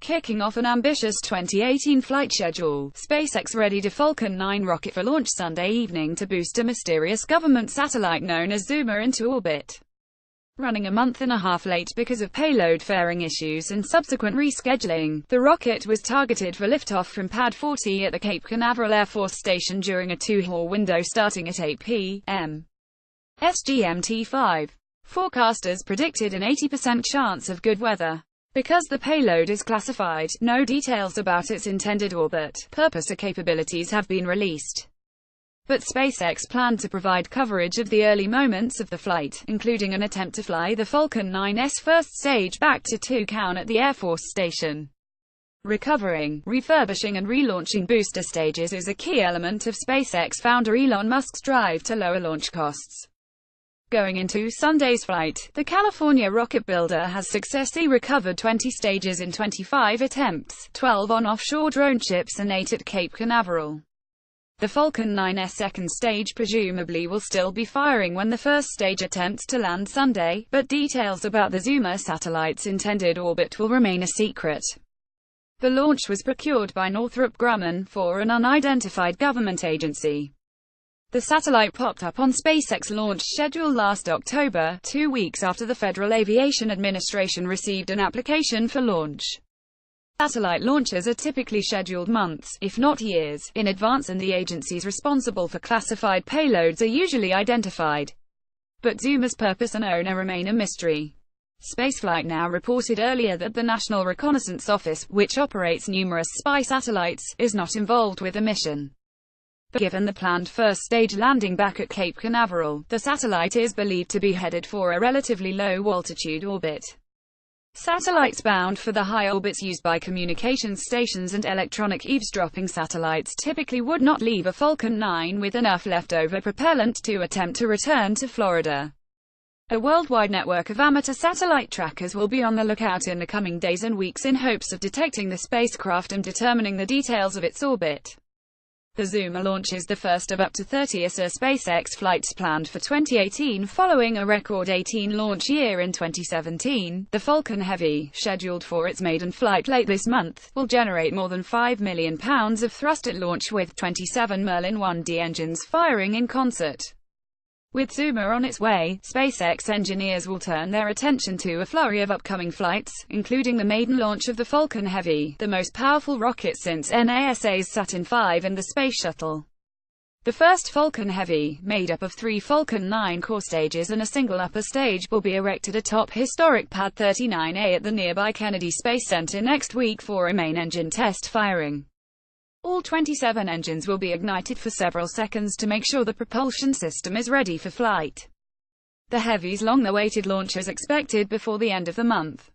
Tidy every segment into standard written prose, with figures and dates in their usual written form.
kicking off an ambitious 2018 flight schedule. SpaceX readied a Falcon 9 rocket for launch Sunday evening to boost a mysterious government satellite known as Zuma into orbit. Running a month and a half late because of payload fairing issues and subsequent rescheduling, the rocket was targeted for liftoff from Pad 40 at the Cape Canaveral Air Force Station during a 2-hour window starting at 8 p.m. SGMT5. Forecasters predicted an 80% chance of good weather. Because the payload is classified, no details about its intended orbit, purpose or capabilities have been released. But SpaceX planned to provide coverage of the early moments of the flight, including an attempt to fly the Falcon 9's first stage back to Tucson at the Air Force Station. Recovering, refurbishing and relaunching booster stages is a key element of SpaceX founder Elon Musk's drive to lower launch costs. Going into Sunday's flight, the California rocket builder has successfully recovered 20 stages in 25 attempts, 12 on offshore drone ships and 8 at Cape Canaveral. The Falcon 9's second stage presumably will still be firing when the first stage attempts to land Sunday, but details about the Zuma satellite's intended orbit will remain a secret. The launch was procured by Northrop Grumman for an unidentified government agency. The satellite popped up on SpaceX launch schedule last October, 2 weeks after the Federal Aviation Administration received an application for launch. Satellite launches are typically scheduled months, if not years, in advance, and the agencies responsible for classified payloads are usually identified. But Zuma's purpose and owner remain a mystery. Spaceflight Now reported earlier that the National Reconnaissance Office, which operates numerous spy satellites, is not involved with the mission. But given the planned first stage landing back at Cape Canaveral, the satellite is believed to be headed for a relatively low-altitude orbit. Satellites bound for the high orbits used by communications stations and electronic eavesdropping satellites typically would not leave a Falcon 9 with enough leftover propellant to attempt to return to Florida. A worldwide network of amateur satellite trackers will be on the lookout in the coming days and weeks in hopes of detecting the spacecraft and determining the details of its orbit. The Zuma launch is the first of up to 30 SpaceX flights planned for 2018 following a record 18 launch year in 2017. The Falcon Heavy, scheduled for its maiden flight late this month, will generate more than £5 million of thrust at launch with 27 Merlin 1D engines firing in concert. With Zuma on its way, SpaceX engineers will turn their attention to a flurry of upcoming flights, including the maiden launch of the Falcon Heavy, the most powerful rocket since NASA's Saturn V and the Space Shuttle. The first Falcon Heavy, made up of 3 Falcon 9 core stages and a single upper stage, will be erected atop historic Pad 39A at the nearby Kennedy Space Center next week for a main engine test firing. All 27 engines will be ignited for several seconds to make sure the propulsion system is ready for flight. The Heavy's long-awaited launch is expected before the end of the month.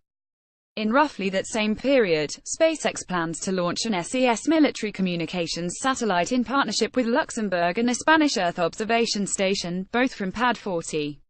In roughly that same period, SpaceX plans to launch an SES military communications satellite in partnership with Luxembourg and a Spanish Earth observation station, both from Pad 40.